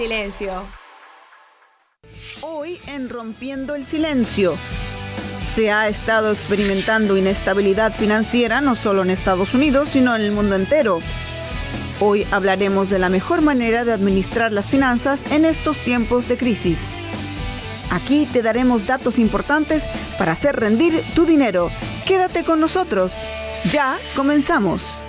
silencio. Hoy en Rompiendo el Silencio. Se ha estado experimentando inestabilidad financiera no solo en Estados Unidos, sino en el mundo entero. Hoy hablaremos de la mejor manera de administrar las finanzas en estos tiempos de crisis. Aquí te daremos datos importantes para hacer rendir tu dinero. Quédate con nosotros. Ya comenzamos.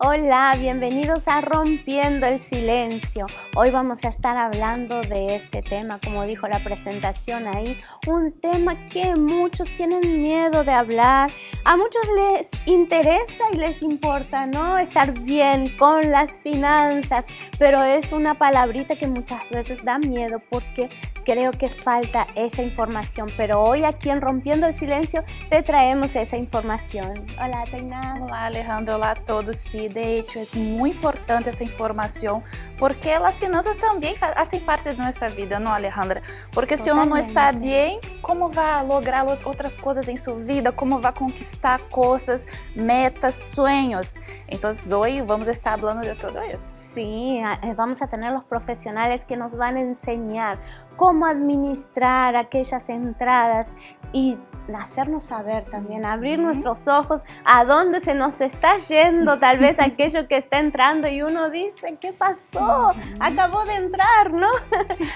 Hola, bienvenidos a Rompiendo el Silencio. Hoy vamos a estar hablando de este tema, como dijo la presentación ahí, un tema que muchos tienen miedo de hablar, a muchos les interesa y les importa, ¿no? Estar bien con las finanzas, pero es una palabrita que muchas veces da miedo porque creo que falta esa información, pero hoy aquí en Rompiendo el Silencio te traemos esa información. Hola, Tainá. Olá, Alejandro. Olá a todos. Sí, de hecho es muy importante esa información porque las finanzas también hacen parte de nuestra vida, ¿no, Alejandra? Porque si uno no está bien, ¿cómo va a lograr otras cosas en su vida? ¿Cómo va a conquistar cosas, metas, sueños? Entonces hoy vamos a estar hablando de todo eso. Sí, vamos a tener los profesionales que nos van a enseñar cómo administrar aquellas entradas y hacernos saber también, abrir nuestros ojos a dónde se nos está yendo tal vez aquello que está entrando y uno dice, ¿qué pasó? Acabó de entrar, ¿no?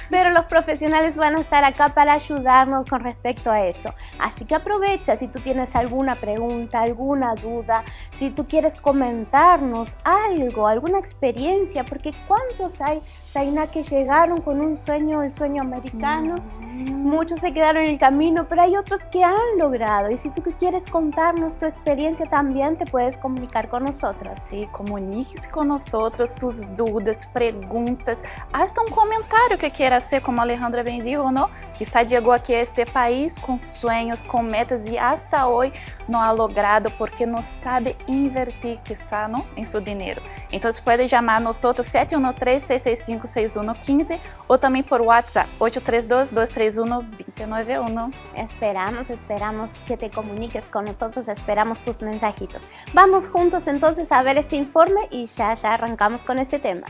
Pero los profesionales van a estar acá para ayudarnos con respecto a eso. Así que aprovecha si tú tienes alguna pregunta, alguna duda, si tú quieres comentarnos algo, alguna experiencia, porque ¿cuántos hay, Tainá, que llegaron con un sueño, el sueño americano? Muchos se quedaron en el camino, pero hay otros que han logrado. Y si tú quieres contarnos tu experiencia también, te puedes comunicar con nosotros. Sí, comuníquese con nosotros sus dudas, preguntas, hasta un comentario que quiera hacer, como a Alejandra bien dijo, ¿no? Quizá llegó aquí a este país con sueños, con metas y hasta hoy no ha logrado porque no sabe invertir, quizá, ¿no? En su dinero. Entonces puede llamar a nosotros 713-665-6115 o también por WhatsApp 832-231-2091. Esperamos que te comuniques con nosotros, esperamos tus mensajitos. Vamos juntos entonces a ver este informe y ya arrancamos con este tema.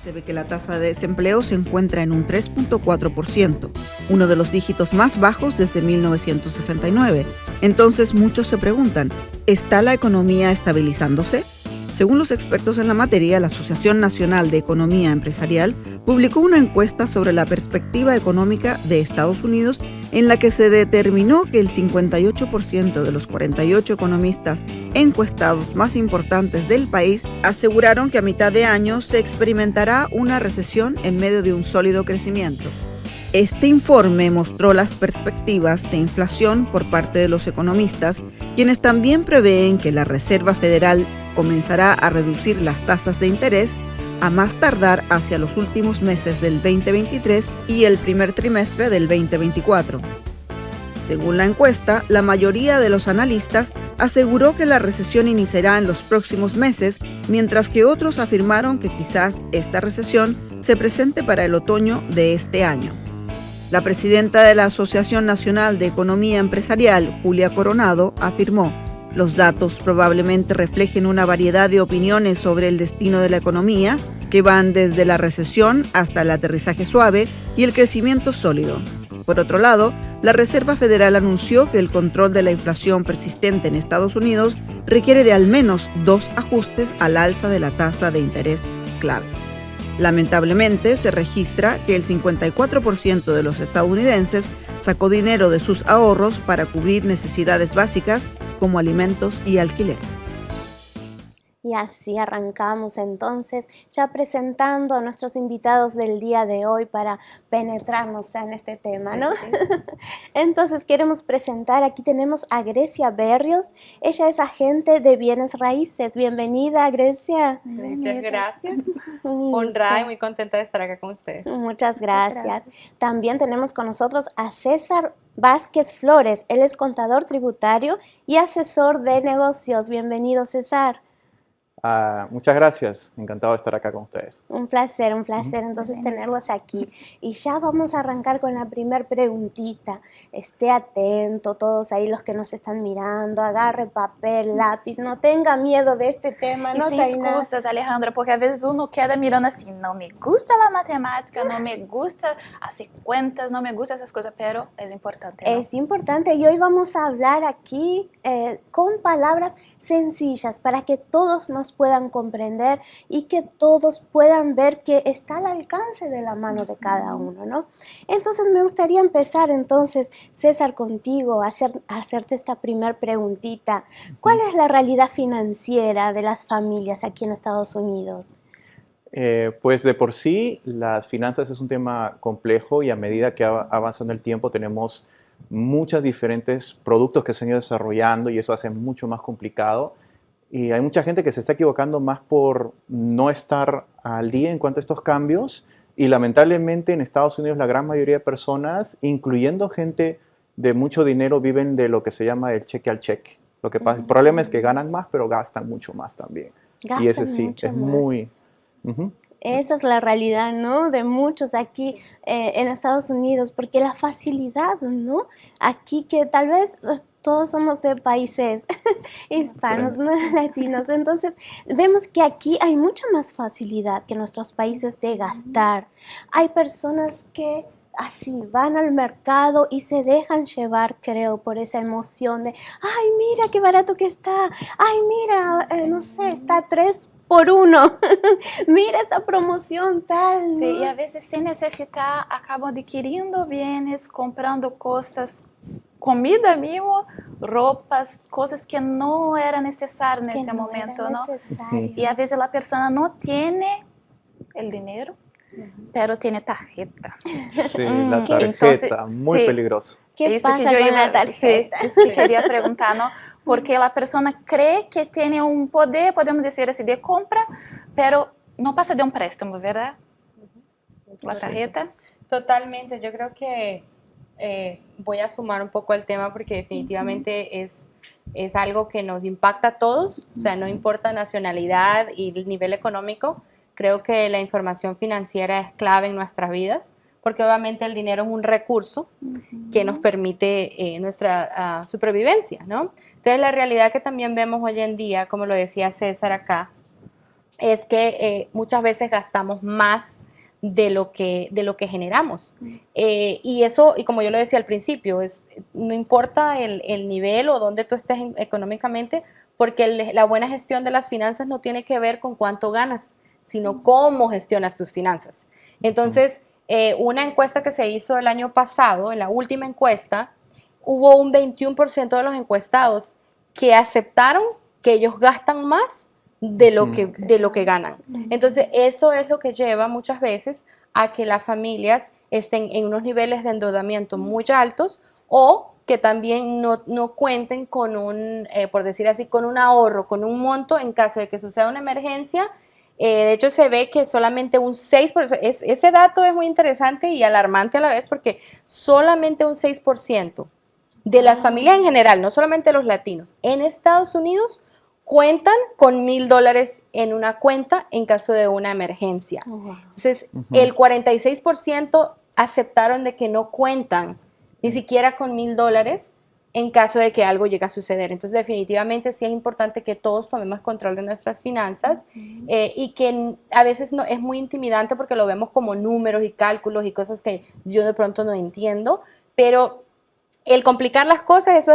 Se ve que la tasa de desempleo se encuentra en un 3.4%, uno de los dígitos más bajos desde 1969. Entonces muchos se preguntan, ¿está la economía estabilizándose? Según los expertos en la materia, la Asociación Nacional de Economía Empresarial publicó una encuesta sobre la perspectiva económica de Estados Unidos en la que se determinó que el 58% de los 48 economistas encuestados más importantes del país aseguraron que a mitad de año se experimentará una recesión en medio de un sólido crecimiento. Este informe mostró las perspectivas de inflación por parte de los economistas, quienes también prevén que la Reserva Federal comenzará a reducir las tasas de interés a más tardar hacia los últimos meses del 2023 y el primer trimestre del 2024. Según la encuesta, la mayoría de los analistas aseguró que la recesión iniciará en los próximos meses, mientras que otros afirmaron que quizás esta recesión se presente para el otoño de este año. La presidenta de la Asociación Nacional de Economía Empresarial, Julia Coronado, afirmó: los datos probablemente reflejen una variedad de opiniones sobre el destino de la economía, que van desde la recesión hasta el aterrizaje suave y el crecimiento sólido. Por otro lado, la Reserva Federal anunció que el control de la inflación persistente en Estados Unidos requiere de al menos 2 ajustes al alza de la tasa de interés clave. Lamentablemente, se registra que el 54% de los estadounidenses sacó dinero de sus ahorros para cubrir necesidades básicas como alimentos y alquiler. Y así arrancamos entonces, ya presentando a nuestros invitados del día de hoy para penetrarnos ya en este tema, ¿no? Sí. Entonces queremos presentar, aquí tenemos a Grecia Berrios, ella es agente de bienes raíces. Bienvenida, Grecia. Muchas gracias. Honrada y muy contenta de estar acá con ustedes. Muchas gracias. También tenemos con nosotros a César Vázquez Flores, él es contador tributario y asesor de negocios. Bienvenido, César. Muchas gracias, encantado de estar acá con ustedes. Un placer entonces tenerlos aquí. Y ya vamos a arrancar con la primer preguntita. Esté atento, todos ahí los que nos están mirando, agarre papel, lápiz, no tenga miedo de este tema. E No, sem Tainá. excusas, Alejandra, porque às vezes uno queda mirando assim, não me gusta a matemática, não me gusta hacer cuentas, não me gusta essas coisas, pero é importante, ¿no? Es importante y hoy vamos a hablar aquí con palabras sencillas para que todos nos puedan comprender y que todos puedan ver que está al alcance de la mano de cada uno, ¿no? Entonces me gustaría empezar entonces, César, contigo, a hacerte esta primer preguntita. ¿Cuál es la realidad financiera de las familias aquí en Estados Unidos? Pues de por sí, las finanzas es un tema complejo y a medida que va avanzando el tiempo tenemos muchos diferentes productos que se han ido desarrollando y eso hace mucho más complicado. Y hay mucha gente que se está equivocando más por no estar al día en cuanto a estos cambios y lamentablemente en Estados Unidos la gran mayoría de personas, incluyendo gente de mucho dinero, viven de lo que se llama el cheque al cheque. Lo que pasa, el problema es que ganan más, pero gastan mucho más también. Gastan y ese sí, mucho es más. muy... Ujú. Esa es la realidad, ¿no? De muchos aquí en Estados Unidos, porque la facilidad, ¿no? Aquí que tal vez todos somos de países hispanos, ¿no? Latinos, entonces vemos que aquí hay mucha más facilidad que en nuestros países de gastar. Hay personas que así van al mercado y se dejan llevar, creo, por esa emoción de, ay, mira qué barato que está, ay, mira, no sé, está 3 por 1. Mira esta promoción tal, ¿no? Sí, e às vezes sem necessitar acabam adquirindo bienes, comprando coisas, comida mesmo, roupas, coisas que não era necessário Que nesse no momento, era ¿no? necesario. E às vezes a pessoa não tem o dinheiro, pero tiene tarjeta. Sí, la tarjeta, entonces, muy sí. peligroso. ¿Qué Isso que pasa eu con ia, la tarjeta? Sí, isso que queria perguntar, não? Porque a pessoa crê que tem um poder, podemos dizer assim, de compra, pero não passa de um préstamo, ¿verdad? La tarjeta. Totalmente, yo creo que voy a sumar un poco al tema porque definitivamente es algo que nos impacta a todos, o sea, no importa nacionalidad y el nivel económico, creo que la información financiera es clave en nuestras vidas, porque obviamente el dinero es un recurso que nos permite nuestra supervivencia, ¿no? Entonces la realidad que también vemos hoy en día, como lo decía César acá, es que muchas veces gastamos más de lo que generamos. Y eso, y como yo lo decía al principio, no importa el nivel o dónde tú estés económicamente, porque la buena gestión de las finanzas no tiene que ver con cuánto ganas, sino cómo gestionas tus finanzas. Entonces, una encuesta que se hizo el año pasado, en la última encuesta, hubo un 21% de los encuestados que aceptaron que ellos gastan más de lo que ganan. Entonces, eso es lo que lleva muchas veces a que las familias estén en unos niveles de endeudamiento muy altos o que también no cuenten con por decir así, con un ahorro, con un monto en caso de que suceda una emergencia. De hecho, se ve que solamente un 6%, ese dato es muy interesante y alarmante a la vez porque solamente un 6% de las familias en general, no solamente los latinos, en Estados Unidos cuentan con $1,000 en una cuenta en caso de una emergencia. Entonces, el 46% aceptaron de que no cuentan ni siquiera con $1,000 en caso de que algo llegue a suceder. Entonces, definitivamente sí es importante que todos tomemos control de nuestras finanzas y que a veces es muy intimidante porque lo vemos como números y cálculos y cosas que yo de pronto no entiendo, pero el complicar las cosas, eso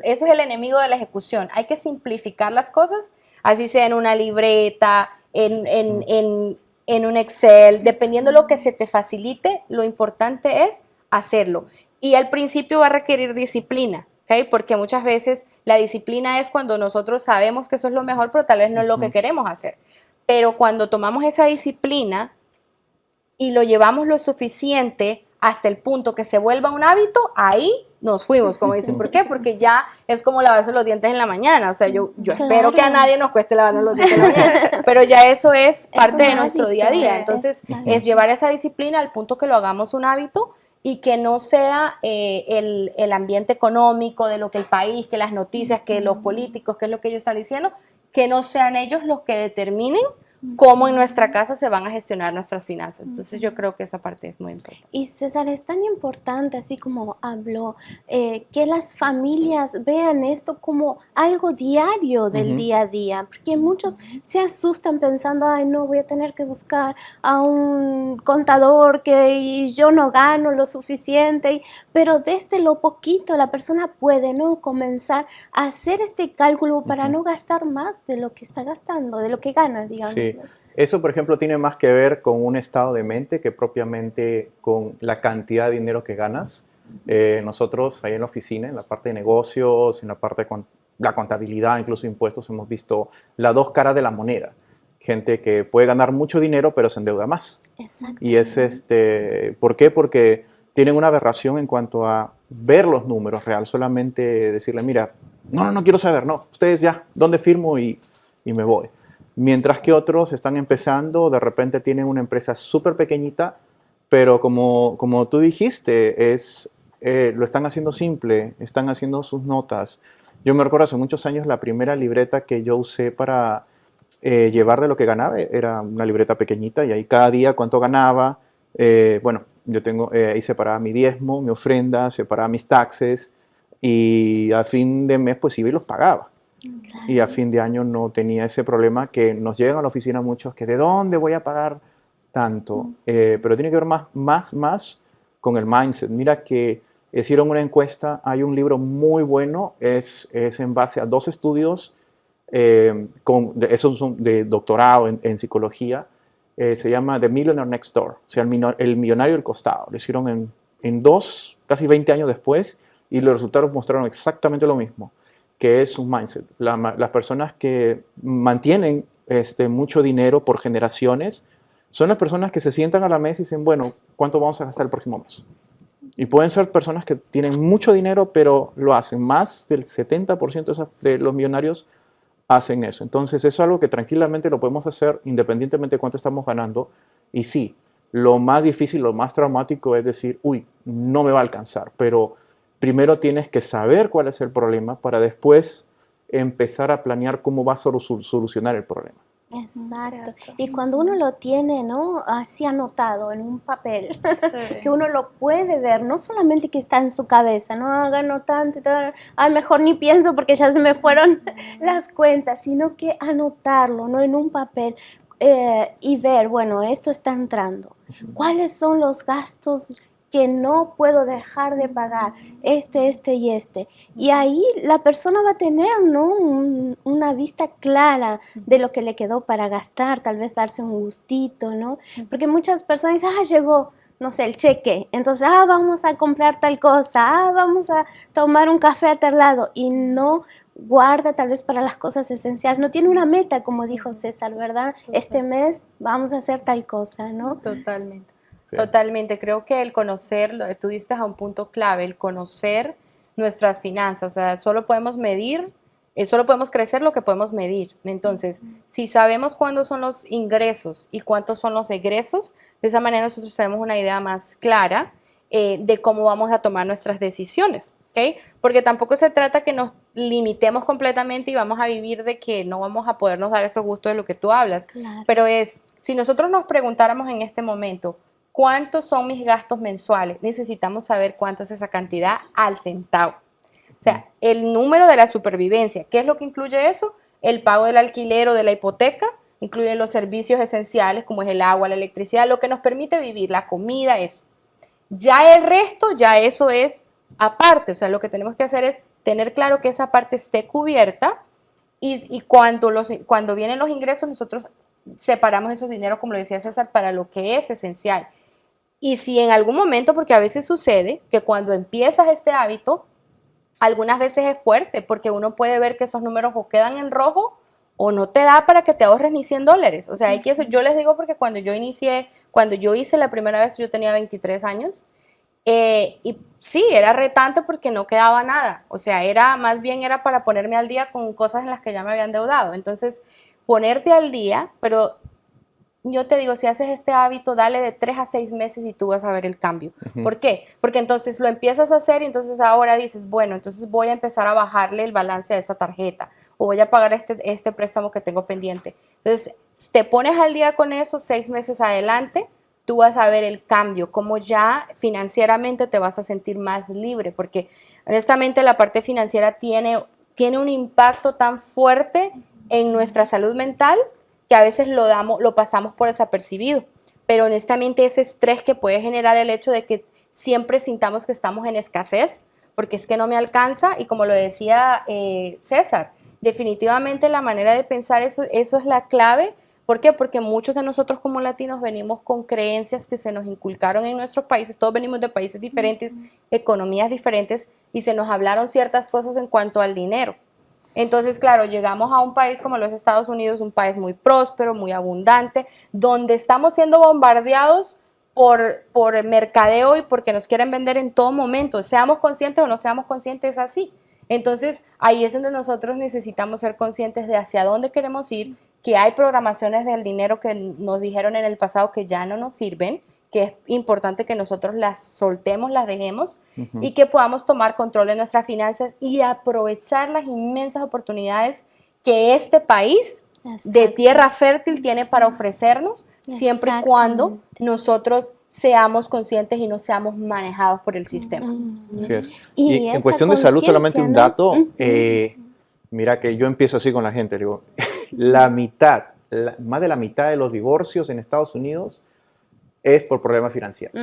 es el enemigo de la ejecución. Hay que simplificar las cosas, así sea en una libreta, en un Excel, dependiendo de lo que se te facilite, lo importante es hacerlo. Y al principio va a requerir disciplina, ¿okay? Porque muchas veces la disciplina es cuando nosotros sabemos que eso es lo mejor, pero tal vez no es lo que queremos hacer. Pero cuando tomamos esa disciplina y lo llevamos lo suficiente hasta el punto que se vuelva un hábito, ahí nos fuimos, como dicen. ¿Por qué? Porque ya es como lavarse los dientes en la mañana. O sea, yo espero que a nadie nos cueste lavarnos los dientes en la mañana, pero ya eso es parte de nuestro día a día. Entonces, es llevar esa disciplina al punto que lo hagamos un hábito y que no sea el ambiente económico de lo que el país, que las noticias, que los políticos, que es lo que ellos están diciendo, que no sean ellos los que determinen cómo en nuestra casa se van a gestionar nuestras finanzas. Entonces yo creo que esa parte es muy importante. Y César, es tan importante, así como habló, que las familias vean esto como algo diario del día a día, porque muchos se asustan pensando, ay, no, voy a tener que buscar a un contador que yo no gano lo suficiente, pero desde lo poquito la persona puede, ¿no?, comenzar a hacer este cálculo para no gastar más de lo que está gastando, de lo que gana, digamos. Sí. Eso, por ejemplo, tiene más que ver con un estado de mente que propiamente con la cantidad de dinero que ganas. Nosotros ahí en la oficina, en la parte de negocios, en la parte de la contabilidad, incluso impuestos, hemos visto las dos caras de la moneda. Gente que puede ganar mucho dinero, pero se endeuda más. Exacto. Y es ¿por qué? Porque tienen una aberración en cuanto a ver los números real, solamente decirle, mira, no quiero saber, no, ustedes ya, ¿dónde firmo? Y me voy. Mientras que otros están empezando, de repente tienen una empresa súper pequeñita, pero como tú dijiste, lo están haciendo simple, están haciendo sus notas. Yo me recuerdo hace muchos años la primera libreta que yo usé para llevar de lo que ganaba, era una libreta pequeñita y ahí cada día cuánto ganaba. Bueno, yo ahí separaba mi diezmo, mi ofrenda, separaba mis taxes y a fin de mes pues iba y los pagaba. Claro. Y a fin de año no tenía ese problema que nos llegan a la oficina muchos, que ¿de dónde voy a pagar tanto? Pero tiene que ver más con el mindset. Mira que hicieron una encuesta, hay un libro muy bueno, es en base a 2 estudios, esos son de doctorado en psicología, se llama The Millionaire Next Door, o sea, el millonario del costado. Lo hicieron en 2, casi 20 años después, y los resultados mostraron exactamente lo mismo, que es un mindset. Las personas que mantienen mucho dinero por generaciones son las personas que se sientan a la mesa y dicen, bueno, ¿cuánto vamos a gastar el próximo mes? Y pueden ser personas que tienen mucho dinero, pero lo hacen. Más del 70% de los millonarios hacen eso. Entonces, eso es algo que tranquilamente lo podemos hacer independientemente de cuánto estamos ganando. Y sí, lo más difícil, lo más traumático es decir, uy, no me va a alcanzar, pero primero tienes que saber cuál es el problema para después empezar a planear cómo vas a solucionar el problema. Exacto. Cierto. Y cuando uno lo tiene, ¿no?, así anotado en un papel, Sí. que uno lo puede ver, no solamente que está en su cabeza, no, gano tanto y tal, ay, mejor ni pienso porque ya se me fueron las cuentas, sino que anotarlo, ¿no?, en un papel y ver, bueno, esto está entrando. ¿Cuáles son los gastos que no puedo dejar de pagar? Este y este. Y ahí la persona va a tener, ¿no?, una vista clara de lo que le quedó para gastar, tal vez darse un gustito, ¿no? Porque muchas personas dicen, llegó, no sé, el cheque, entonces, vamos a comprar tal cosa, vamos a tomar un café a tal lado, y no guarda tal vez para las cosas esenciales, no tiene una meta, como dijo César, ¿verdad? Este mes vamos a hacer tal cosa, ¿no? Totalmente. Sí. Totalmente. Creo que el conocer, tú diste a un punto clave, el conocer nuestras finanzas. O sea, solo podemos medir, solo podemos crecer lo que podemos medir. Entonces, si sabemos cuándo son los ingresos y cuántos son los egresos, de esa manera nosotros tenemos una idea más clara de cómo vamos a tomar nuestras decisiones. ¿Okay? Porque tampoco se trata que nos limitemos completamente y vamos a vivir de que no vamos a podernos dar esos gustos de lo que tú hablas. Claro. Pero si nosotros nos preguntáramos en este momento, ¿cuántos son mis gastos mensuales? Necesitamos saber cuánto es esa cantidad al centavo. O sea, el número de la supervivencia. ¿Qué es lo que incluye eso? El pago del alquiler o de la hipoteca, incluye los servicios esenciales como es el agua, la electricidad, lo que nos permite vivir, la comida, eso. Ya el resto, ya eso es aparte. O sea, lo que tenemos que hacer es tener claro que esa parte esté cubierta y cuando vienen los ingresos nosotros separamos esos dineros, como lo decía César, para lo que es esencial. Y si en algún momento, porque a veces sucede que cuando empiezas este hábito, algunas veces es fuerte, porque uno puede ver que esos números o quedan en rojo o no te da para que te ahorres ni $100. O sea, yo les digo porque cuando yo hice la primera vez, yo tenía 23 años, y sí, era retante porque no quedaba nada. O sea, más bien era para ponerme al día con cosas en las que ya me había endeudado. Entonces, ponerte al día, pero yo te digo, si haces este hábito, dale de 3 a 6 meses y tú vas a ver el cambio. ¿Por qué? Porque entonces lo empiezas a hacer y entonces ahora dices, bueno, entonces voy a empezar a bajarle el balance a esta tarjeta o voy a pagar este préstamo que tengo pendiente. Entonces, te pones al día con eso, 6 meses adelante, tú vas a ver el cambio, cómo ya financieramente te vas a sentir más libre, porque honestamente la parte financiera tiene un impacto tan fuerte en nuestra salud mental que a veces lo pasamos por desapercibido. Pero honestamente ese estrés que puede generar el hecho de que siempre sintamos que estamos en escasez, porque es que no me alcanza, y como lo decía César, definitivamente la manera de pensar eso es la clave. ¿Por qué? Porque muchos de nosotros como latinos venimos con creencias que se nos inculcaron en nuestros países, todos venimos de países diferentes, economías diferentes, y se nos hablaron ciertas cosas en cuanto al dinero. Entonces, claro, llegamos a un país como los Estados Unidos, un país muy próspero, muy abundante, donde estamos siendo bombardeados por mercadeo y porque nos quieren vender en todo momento. Seamos conscientes o no seamos conscientes, es así. Entonces, ahí es donde nosotros necesitamos ser conscientes de hacia dónde queremos ir, que hay programaciones del dinero que nos dijeron en el pasado que ya no nos sirven, que es importante que nosotros las soltemos, las dejemos, y que podamos tomar control de nuestras finanzas y aprovechar las inmensas oportunidades que este país de tierra fértil tiene para ofrecernos, siempre y cuando nosotros seamos conscientes y no seamos manejados por el sistema. Así es. Y en cuestión de salud, solamente un dato, mira que yo empiezo así con la gente, digo, más de la mitad de los divorcios en Estados Unidos es por problemas financieros.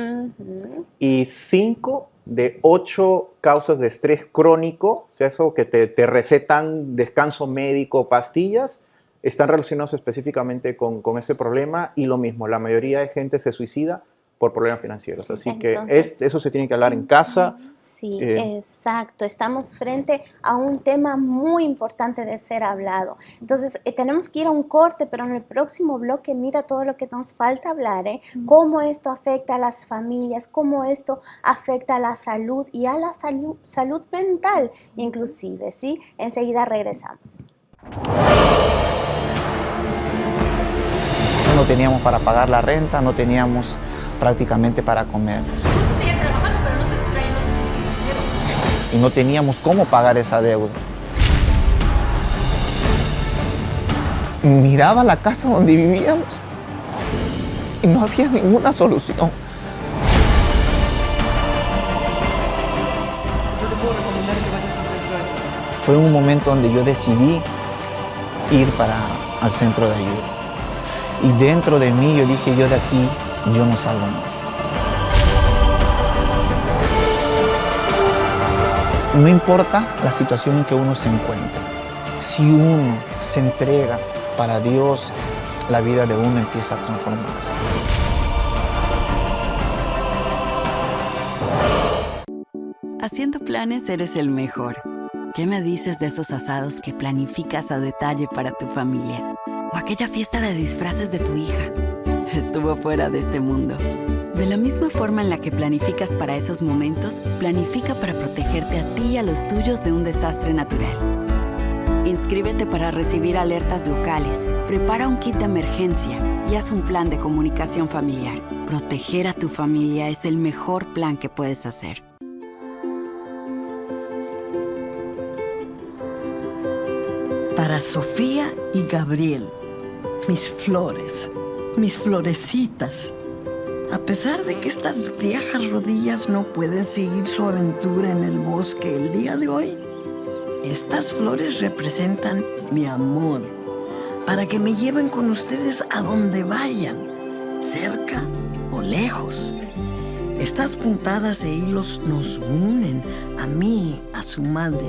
Y 5 de 8 causas de estrés crónico, o sea, eso que te recetan descanso médico, pastillas, están relacionados específicamente con ese problema, y lo mismo, la mayoría de gente se suicida por problemas financieros. Así entonces, que eso se tiene que hablar en casa. Sí, exacto. Estamos frente a un tema muy importante de ser hablado. Entonces, tenemos que ir a un corte, pero en el próximo bloque mira todo lo que nos falta hablar, cómo esto afecta a las familias, cómo esto afecta a la salud y a la salud mental inclusive, ¿sí? Enseguida regresamos. No teníamos para pagar la renta, no teníamos prácticamente para comer. Seguía trabajando, pero no se traía suficiente dinero. Y no teníamos cómo pagar esa deuda. Miraba la casa donde vivíamos y no había ninguna solución. Yo te puedo recomendar que vayas al centro de ayuda. Fue un momento donde yo decidí ir al centro de ayuda. Y dentro de mí yo dije, yo de aquí, yo no salgo más. No importa la situación en que uno se encuentre, si uno se entrega para Dios, la vida de uno empieza a transformarse. Haciendo planes eres el mejor. ¿Qué me dices de esos asados que planificas a detalle para tu familia? ¿O aquella fiesta de disfraces de tu hija? Estuvo fuera de este mundo. De la misma forma en la que planificas para esos momentos, planifica para protegerte a ti y a los tuyos de un desastre natural. Inscríbete para recibir alertas locales, prepara un kit de emergencia y haz un plan de comunicación familiar. Proteger a tu familia es el mejor plan que puedes hacer. Para Sofía y Gabriel, mis flores, mis florecitas. A pesar de que estas viejas rodillas no pueden seguir su aventura en el bosque el día de hoy, estas flores representan mi amor, para que me lleven con ustedes a donde vayan, cerca o lejos. Estas puntadas de hilos nos unen, a mí, a su madre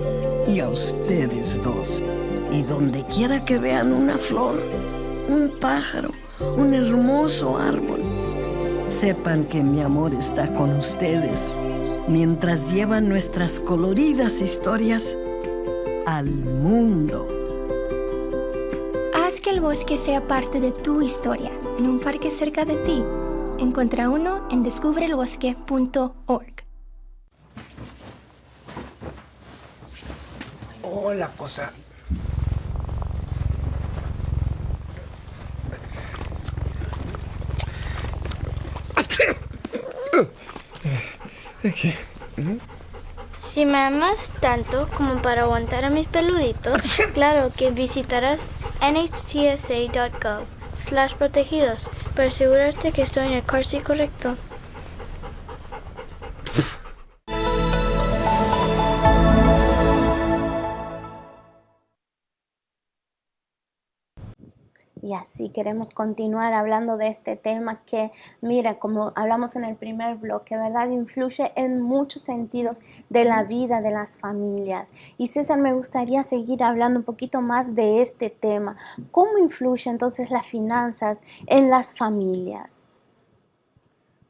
y a ustedes dos. Y donde quiera que vean una flor, un pájaro, un hermoso árbol, sepan que mi amor está con ustedes, mientras llevan nuestras coloridas historias al mundo. Haz que el bosque sea parte de tu historia, en un parque cerca de ti. Encuentra uno en descubrelbosque.org. Hola, cosa. Si me amas tanto como para aguantar a mis peluditos, claro que visitarás nhtsa.gov/protegidos para asegurarte que estoy en el car seat correcto. Y así queremos continuar hablando de este tema que, mira, como hablamos en el primer bloque, ¿verdad? Influye en muchos sentidos de la vida de las familias. Y César, me gustaría seguir hablando un poquito más de este tema. ¿Cómo influye entonces las finanzas en las familias?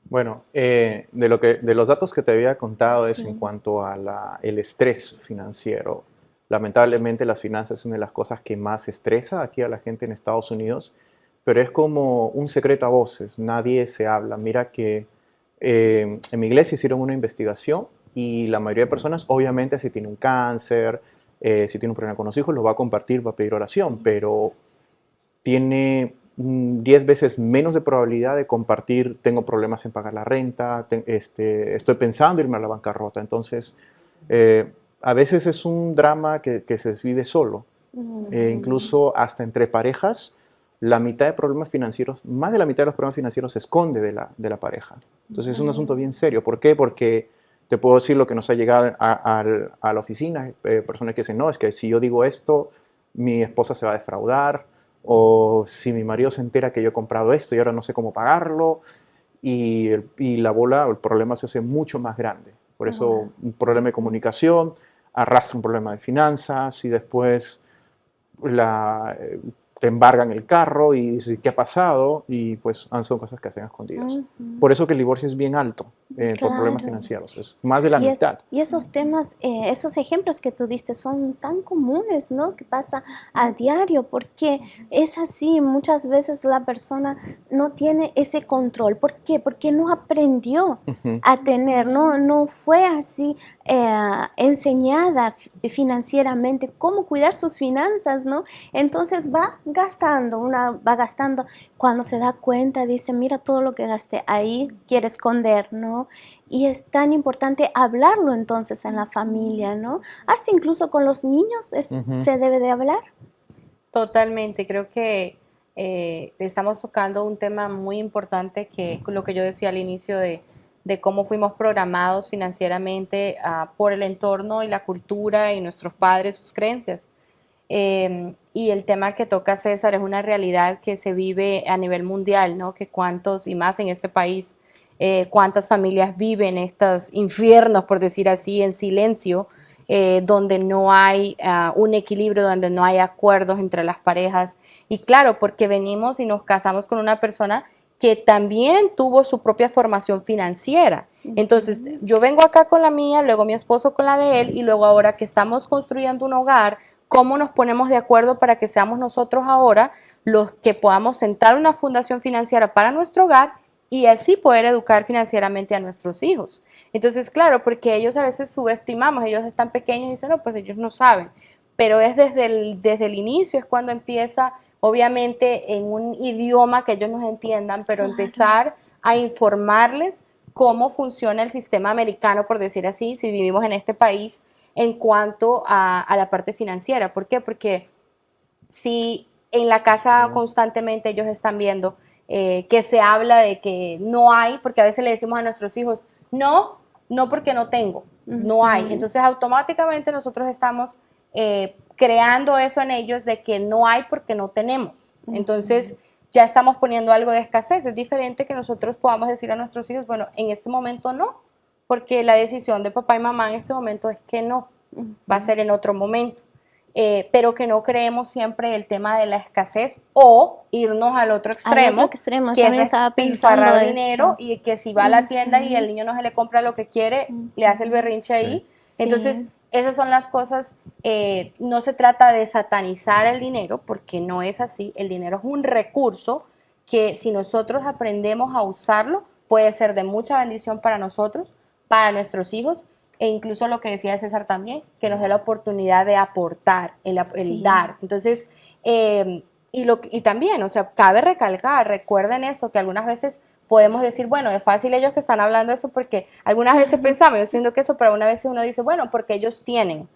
Bueno, de los datos que te había contado es Sí. en cuanto a el estrés financiero. Lamentablemente las finanzas es una de las cosas que más estresa aquí a la gente en Estados Unidos, pero es como un secreto a voces, nadie se habla. Mira que en mi iglesia hicieron una investigación y la mayoría de personas, obviamente, si tiene un cáncer, si tiene un problema con los hijos, lo va a compartir, va a pedir oración, pero tiene 10 veces menos de probabilidad de compartir, tengo problemas en pagar la renta, estoy pensando irme a la bancarrota. Entonces, a veces es un drama que se vive solo. Incluso hasta entre parejas, la mitad de problemas financieros, más de la mitad de los problemas financieros se esconde de la pareja. Entonces es un asunto bien serio. ¿Por qué? Porque te puedo decir lo que nos ha llegado a la oficina, personas que dicen, no, es que si yo digo esto, mi esposa se va a defraudar, o si mi marido se entera que yo he comprado esto y ahora no sé cómo pagarlo, y la bola, el problema se hace mucho más grande. Por eso un problema de comunicación arrastra un problema de finanzas y después te embargan el carro y dices, ¿qué ha pasado? Y pues son cosas que hacen escondidas. Por eso que el divorcio es bien alto por problemas financieros, es más de la mitad. Y esos temas, esos ejemplos que tú diste son tan comunes, ¿no? Que pasa a diario, porque es así, muchas veces la persona no tiene ese control. ¿Por qué? Porque no aprendió a tener, no fue así enseñada financieramente cómo cuidar sus finanzas, ¿no? Entonces va gastando, cuando se da cuenta dice, mira todo lo que gasté, ahí quiere esconder, ¿no? Y es tan importante hablarlo entonces en la familia, ¿no? Hasta incluso con los niños se debe de hablar. Totalmente, creo que estamos tocando un tema muy importante que lo que yo decía al inicio de cómo fuimos programados financieramente por el entorno y la cultura y nuestros padres, sus creencias. Y el tema que toca César es una realidad que se vive a nivel mundial, ¿no? Que cuántos, y más en este país, cuántas familias viven estos infiernos, por decir así, en silencio, donde no hay un equilibrio, donde no hay acuerdos entre las parejas. Y claro, porque venimos y nos casamos con una persona que también tuvo su propia formación financiera. Entonces, yo vengo acá con la mía, luego mi esposo con la de él, y luego ahora que estamos construyendo un hogar, ¿cómo nos ponemos de acuerdo para que seamos nosotros ahora los que podamos sentar una fundación financiera para nuestro hogar y así poder educar financieramente a nuestros hijos? Entonces, claro, porque ellos a veces subestimamos, ellos están pequeños y dicen, no, pues ellos no saben, pero es desde el inicio, es cuando empieza, obviamente en un idioma que ellos nos entiendan, pero empezar a informarles cómo funciona el sistema americano, por decir así, si vivimos en este país, en cuanto a la parte financiera. ¿Por qué? Porque si en la casa constantemente ellos están viendo que se habla de que no hay, porque a veces le decimos a nuestros hijos, no porque no tengo, no hay. Entonces automáticamente nosotros estamos creando eso en ellos de que no hay porque no tenemos. Entonces ya estamos poniendo algo de escasez. Es diferente que nosotros podamos decir a nuestros hijos, bueno, en este momento no, porque la decisión de papá y mamá en este momento es que no, va a ser en otro momento. Pero que no creemos siempre el tema de la escasez o irnos al otro extremo que es pilfarrar dinero y que si va a la tienda y el niño no se le compra lo que quiere, le hace el berrinche ahí. Entonces, esas son las cosas. No se trata de satanizar el dinero, porque no es así. El dinero es un recurso que si nosotros aprendemos a usarlo, puede ser de mucha bendición para nosotros, para nuestros hijos, e incluso lo que decía César también, que nos dé la oportunidad de aportar, el dar. Entonces, y también, o sea, cabe recalcar, recuerden esto, que algunas veces podemos decir, bueno, es fácil ellos que están hablando eso porque algunas veces pensamos, yo siento que eso, pero algunas veces uno dice, bueno, porque ellos tienen,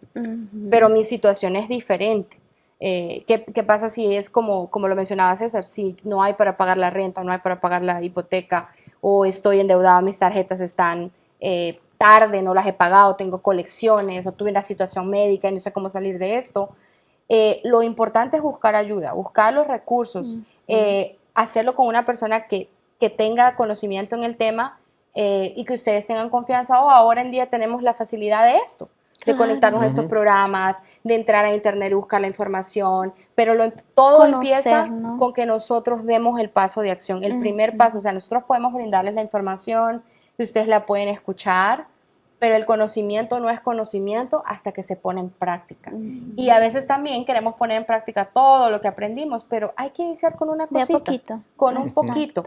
pero mi situación es diferente. ¿Qué pasa si es como lo mencionaba César, si no hay para pagar la renta, no hay para pagar la hipoteca, o estoy endeudado, mis tarjetas están tarde, no las he pagado, tengo colecciones, o tuve una situación médica y no sé cómo salir de esto? Lo importante es buscar ayuda, buscar los recursos, hacerlo con una persona que tenga conocimiento en el tema y que ustedes tengan confianza. Ahora en día tenemos la facilidad de esto, de conectarnos a estos programas, de entrar a internet y buscar la información, pero todo empieza con que nosotros demos el paso de acción, el primer paso. O sea, nosotros podemos brindarles la información y ustedes la pueden escuchar, pero el conocimiento no es conocimiento hasta que se pone en práctica. Y a veces también queremos poner en práctica todo lo que aprendimos, pero hay que iniciar con una cosita, con un poquito.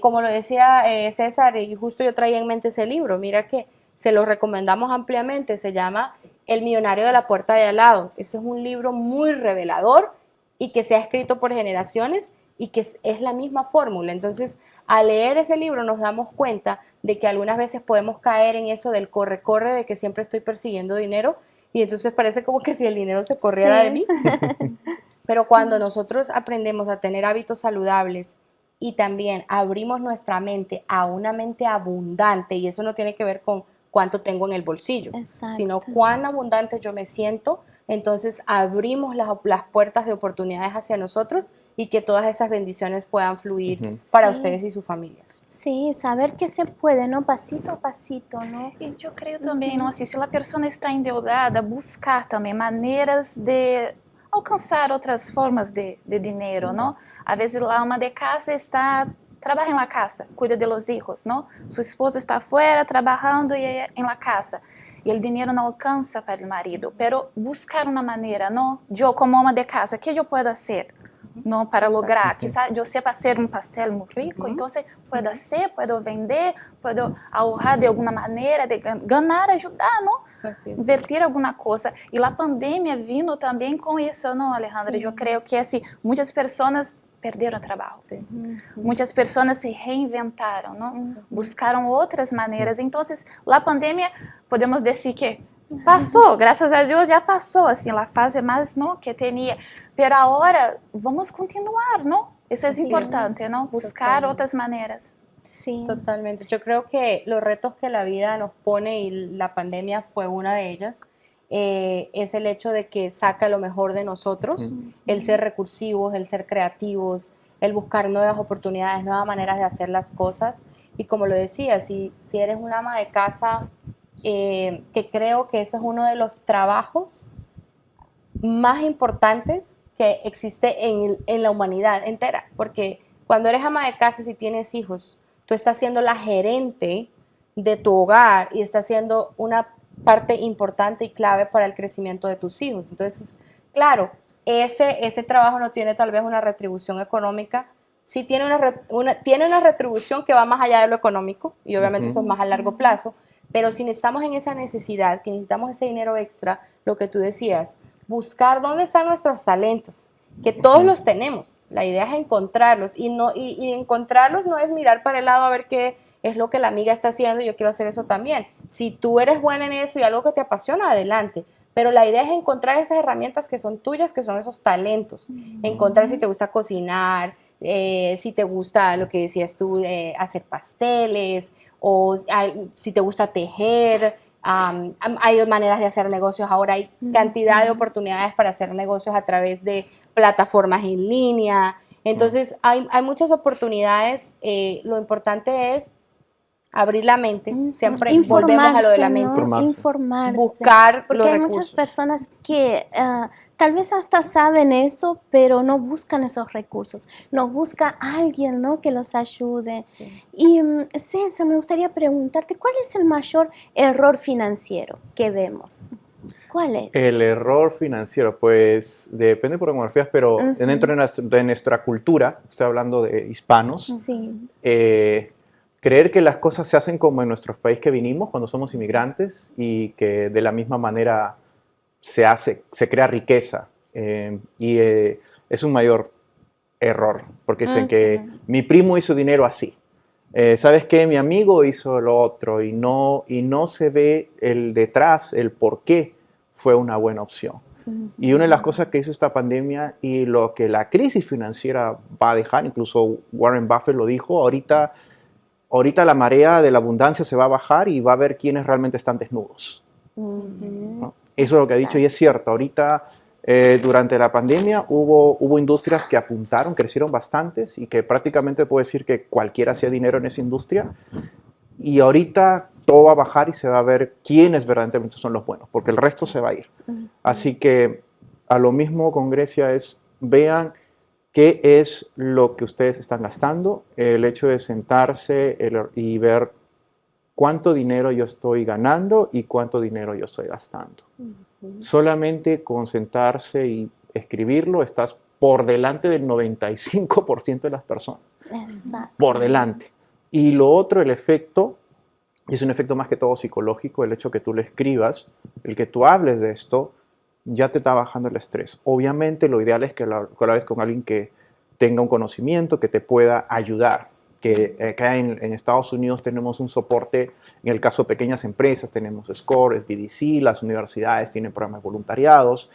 Como lo decía César, y justo yo traía en mente ese libro, mira que se lo recomendamos ampliamente, se llama El millonario de la puerta de al lado. Ese es un libro muy revelador y que se ha escrito por generaciones y que es la misma fórmula. Entonces, al leer ese libro nos damos cuenta de que algunas veces podemos caer en eso del corre-corre, de que siempre estoy persiguiendo dinero y entonces parece como que si el dinero se corriera de mí. Pero cuando nosotros aprendemos a tener hábitos saludables y también abrimos nuestra mente a una mente abundante, y eso no tiene que ver con cuánto tengo en el bolsillo, sino cuán abundante yo me siento, entonces abrimos las puertas de oportunidades hacia nosotros y que todas esas bendiciones puedan fluir para ustedes y sus familias. Sí, saber que se puede, ¿no? Pasito a pasito, ¿no? Y yo creo también, ¿no? Así, si la persona está endeudada, buscar también maneras de alcanzar otras formas de dinero, ¿no? A veces la ama de casa trabaja en la casa, cuida de los hijos, ¿no? Su esposo está afuera trabajando y ella en la casa. Y el dinero no alcanza para el marido, pero buscar una manera, ¿no? Yo como ama de casa, ¿qué yo puedo hacer? ¿No? Para lograr, quizás yo sepa hacer un pastel muy rico, entonces puedo hacer, puedo vender, puedo ahorrar de alguna manera, de ganar, ayudar, ¿no? Invertir alguna cosa. Y la pandemia vino también con eso, ¿no, Alejandra? Yo creo que así, muchas personas perderam trabalho. Muitas pessoas se reinventaram, não? Buscaram outras maneiras. Então, a pandemia, podemos dizer que passou, graças a Deus já passou, assim, a fase mais, não, que tinha. Mas agora, vamos continuar, não? Isso é importante, não? Buscar outras maneiras. Sí. Totalmente. Yo creo que los retos que la vida nos pone, y la pandemia fue una de ellas, es el hecho de que saca lo mejor de nosotros, el ser recursivos, el ser creativos, el buscar nuevas oportunidades, nuevas maneras de hacer las cosas. Y como lo decía, si eres una ama de casa, que creo que eso es uno de los trabajos más importantes que existe en la humanidad entera, porque cuando eres ama de casa, si tienes hijos, tú estás siendo la gerente de tu hogar y estás siendo una parte importante y clave para el crecimiento de tus hijos. Entonces, claro, ese trabajo no tiene tal vez una retribución económica, sí tiene una retribución que va más allá de lo económico, y obviamente eso es más a largo plazo, pero si estamos en esa necesidad, que necesitamos ese dinero extra, lo que tú decías, buscar dónde están nuestros talentos, que todos los tenemos, la idea es encontrarlos, y encontrarlos no es mirar para el lado a ver qué es lo que la amiga está haciendo y yo quiero hacer eso también. Si tú eres buena en eso y algo que te apasiona, adelante. Pero la idea es encontrar esas herramientas que son tuyas, que son esos talentos. Encontrar si te gusta cocinar, si te gusta lo que decías tú, hacer pasteles, o si te gusta tejer. Hay maneras de hacer negocios. Ahora hay cantidad de oportunidades para hacer negocios a través de plataformas en línea. Entonces hay muchas oportunidades. Lo importante es abrir la mente, siempre volvemos a lo de la mente, ¿no? Informarse, buscar porque los hay recursos. muchas personas que tal vez hasta saben eso, pero no buscan esos recursos, no busca a alguien, ¿no? Que los ayude. Sí. Y César, me gustaría preguntarte, ¿cuál es el mayor error financiero que vemos? ¿Cuál es? El error financiero, pues depende por demografías, pero dentro de nuestra cultura, estoy hablando de hispanos, creer que las cosas se hacen como en nuestro país que vinimos cuando somos inmigrantes y que de la misma manera se crea riqueza. Es un mayor error, porque dicen que mi primo hizo dinero así. ¿Sabes qué? Mi amigo hizo lo otro y no se ve el detrás, el por qué fue una buena opción. Y una de las cosas que hizo esta pandemia y lo que la crisis financiera va a dejar, incluso Warren Buffett lo dijo, ahorita la marea de la abundancia se va a bajar y va a ver quiénes realmente están desnudos. ¿No? Eso es lo que ha dicho y es cierto. Ahorita, durante la pandemia, hubo industrias que apuntaron, crecieron bastantes y que prácticamente puedo decir que cualquiera hacía dinero en esa industria. Y ahorita todo va a bajar y se va a ver quiénes verdaderamente son los buenos, porque el resto se va a ir. Así que a lo mismo con Grecia es, vean qué es lo que ustedes están gastando, el hecho de sentarse y ver cuánto dinero yo estoy ganando y cuánto dinero yo estoy gastando. Solamente con sentarse y escribirlo estás por delante del 95% de las personas. Exacto. Por delante. Y lo otro, el efecto, es un efecto más que todo psicológico, el hecho que tú le escribas, el que tú hables de esto, ya te está bajando el estrés. Obviamente lo ideal es que lo hables con alguien que tenga un conocimiento, que te pueda ayudar. Que acá en Estados Unidos tenemos un soporte, en el caso de pequeñas empresas, tenemos SCORE, BDC, las universidades tienen programas de voluntariados.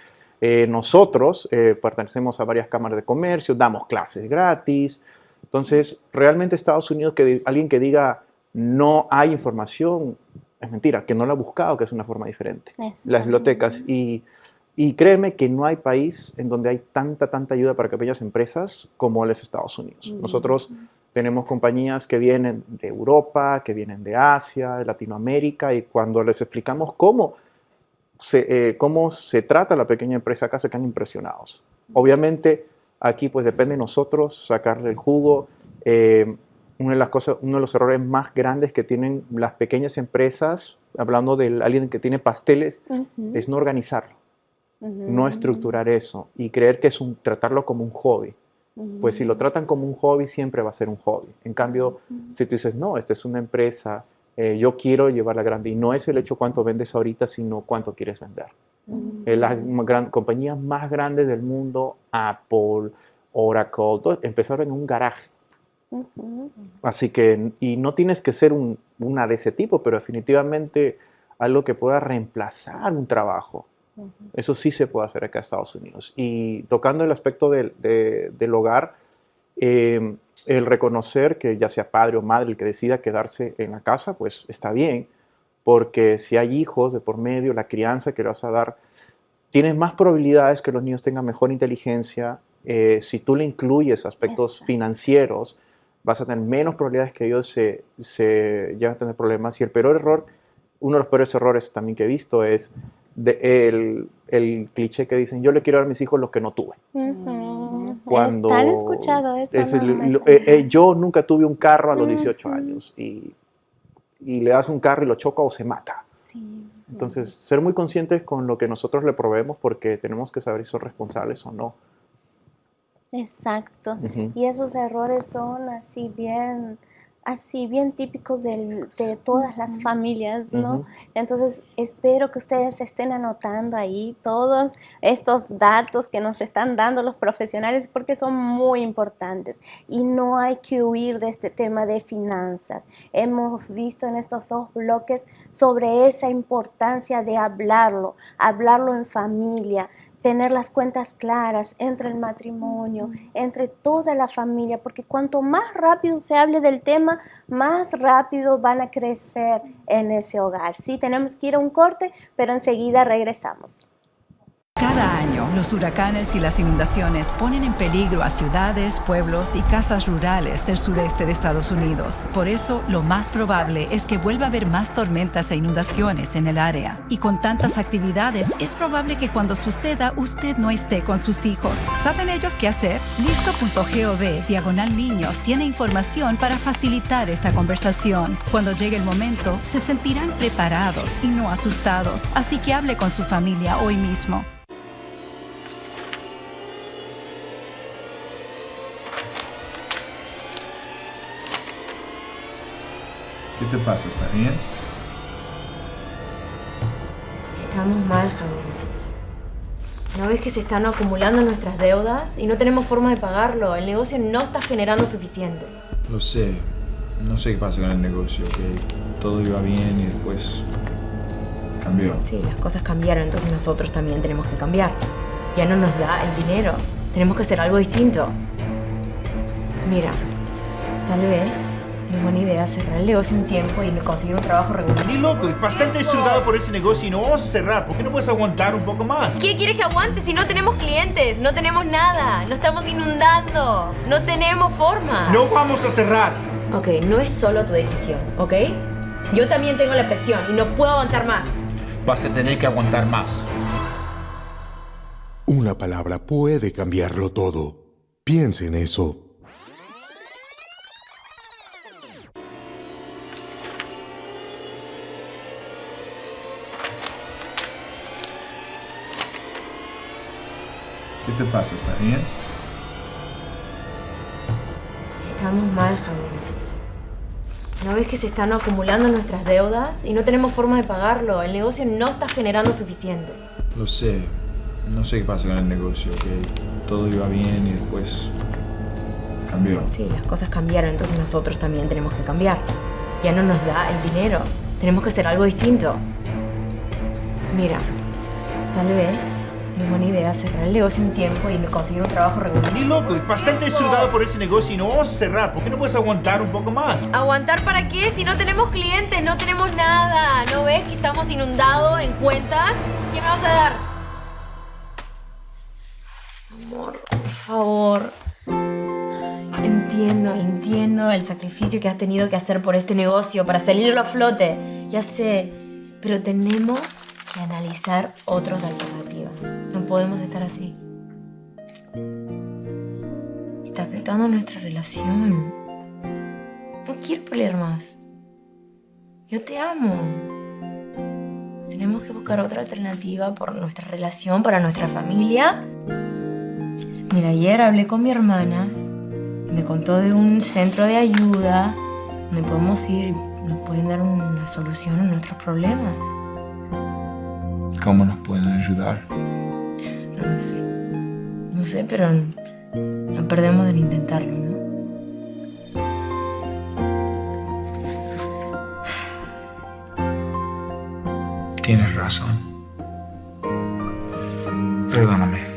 Nosotros pertenecemos a varias cámaras de comercio, damos clases gratis. Entonces, realmente Estados Unidos, alguien que diga no hay información, es mentira, que no la ha buscado, que es una forma diferente. Las bibliotecas. Y créeme que no hay país en donde hay tanta ayuda para pequeñas empresas como los Estados Unidos. Nosotros tenemos compañías que vienen de Europa, que vienen de Asia, de Latinoamérica, y cuando les explicamos cómo se trata la pequeña empresa acá, se quedan impresionados. Obviamente, aquí pues depende de nosotros sacarle el jugo. Uno de los errores más grandes que tienen las pequeñas empresas, hablando de alguien que tiene pasteles, es no organizarlo, no estructurar eso y creer que es tratarlo como un hobby. Pues si lo tratan como un hobby, siempre va a ser un hobby. En cambio, si tú dices, no, esta es una empresa, yo quiero llevarla grande, y no es el hecho cuánto vendes ahorita, sino cuánto quieres vender. Las compañías más grandes del mundo, Apple, Oracle, empezaron en un garaje. Así que, y no tienes que ser una de ese tipo, pero definitivamente algo que pueda reemplazar un trabajo. Eso sí se puede hacer acá en Estados Unidos. Y tocando el aspecto del hogar, el reconocer que ya sea padre o madre el que decida quedarse en la casa, pues está bien, porque si hay hijos de por medio, la crianza que le vas a dar, tienes más probabilidades que los niños tengan mejor inteligencia. Si tú le incluyes aspectos financieros, vas a tener menos probabilidades que ellos se lleguen a tener problemas. Y el peor error, uno de los peores errores también que he visto es el cliché que dicen, yo le quiero dar a mis hijos lo que no tuve. Cuando ¿Han escuchado eso? Yo nunca tuve un carro a los 18 años y le das un carro y lo choca o se mata. Entonces, ser muy conscientes con lo que nosotros le proveemos, porque tenemos que saber si son responsables o no. Exacto. Y esos errores son así bien típicos de todas las familias, ¿no? Entonces, espero que ustedes estén anotando ahí todos estos datos que nos están dando los profesionales, porque son muy importantes y no hay que huir de este tema de finanzas. Hemos visto en estos 2 bloques sobre esa importancia de hablarlo en familia, tener las cuentas claras entre el matrimonio, entre toda la familia, porque cuanto más rápido se hable del tema, más rápido van a crecer en ese hogar. Sí, tenemos que ir a un corte, pero enseguida regresamos. Cada año, los huracanes y las inundaciones ponen en peligro a ciudades, pueblos y casas rurales del sureste de Estados Unidos. Por eso, lo más probable es que vuelva a haber más tormentas e inundaciones en el área. Y con tantas actividades, es probable que cuando suceda, usted no esté con sus hijos. ¿Saben ellos qué hacer? Listo.gov/niños tiene información para facilitar esta conversación. Cuando llegue el momento, se sentirán preparados y no asustados. Así que hable con su familia hoy mismo. ¿Qué te pasa? ¿Estás bien? Estamos mal, Javier. ¿No ves que se están acumulando nuestras deudas y no tenemos forma de pagarlo? El negocio no está generando suficiente. Lo sé. No sé qué pasa con el negocio, que todo iba bien y después cambió. Sí, las cosas cambiaron, entonces nosotros también tenemos que cambiar. Ya no nos da el dinero. Tenemos que hacer algo distinto. Mira, tal vez es buena idea cerrar el negocio un tiempo y conseguir un trabajo regular. Ni loco, bastante sudado por ese negocio y no vamos a cerrar. ¿Por qué no puedes aguantar un poco más? ¿Qué quieres que aguante si no tenemos clientes? No tenemos nada. Nos estamos inundando. No tenemos forma. No vamos a cerrar. Ok, no es solo tu decisión, ¿ok? Yo también tengo la presión y no puedo aguantar más. Vas a tener que aguantar más. Una palabra puede cambiarlo todo. Piense en eso. ¿Qué te pasa? ¿Estás bien? Estamos mal, Javier. ¿No ves que se están acumulando nuestras deudas y no tenemos forma de pagarlo? El negocio no está generando suficiente. Lo sé. No sé qué pasa con el negocio, que todo iba bien y después cambió. Sí, las cosas cambiaron, entonces nosotros también tenemos que cambiar. Ya no nos da el dinero. Tenemos que hacer algo distinto. Mira, tal vez es buena idea cerrar el negocio un tiempo y conseguir un trabajo regular. Ni loco, bastante sudado por ese negocio y no vamos a cerrar. ¿Por qué no puedes aguantar un poco más? ¿Aguantar para qué? Si no tenemos clientes, no tenemos nada. ¿No ves que estamos inundados en cuentas? ¿Qué me vas a dar? Amor, por favor. Entiendo el sacrificio que has tenido que hacer por este negocio para salirlo a flote. Ya sé, pero tenemos que analizar otras alternativas. No podemos estar así. Está afectando nuestra relación. No quiero pelear más. Yo te amo. Tenemos que buscar otra alternativa por nuestra relación, para nuestra familia. Mira, ayer hablé con mi hermana y me contó de un centro de ayuda donde podemos ir, nos pueden dar una solución a nuestros problemas. ¿Cómo nos pueden ayudar? No sé, pero no perdemos en intentarlo, ¿no? Tienes razón. Perdóname.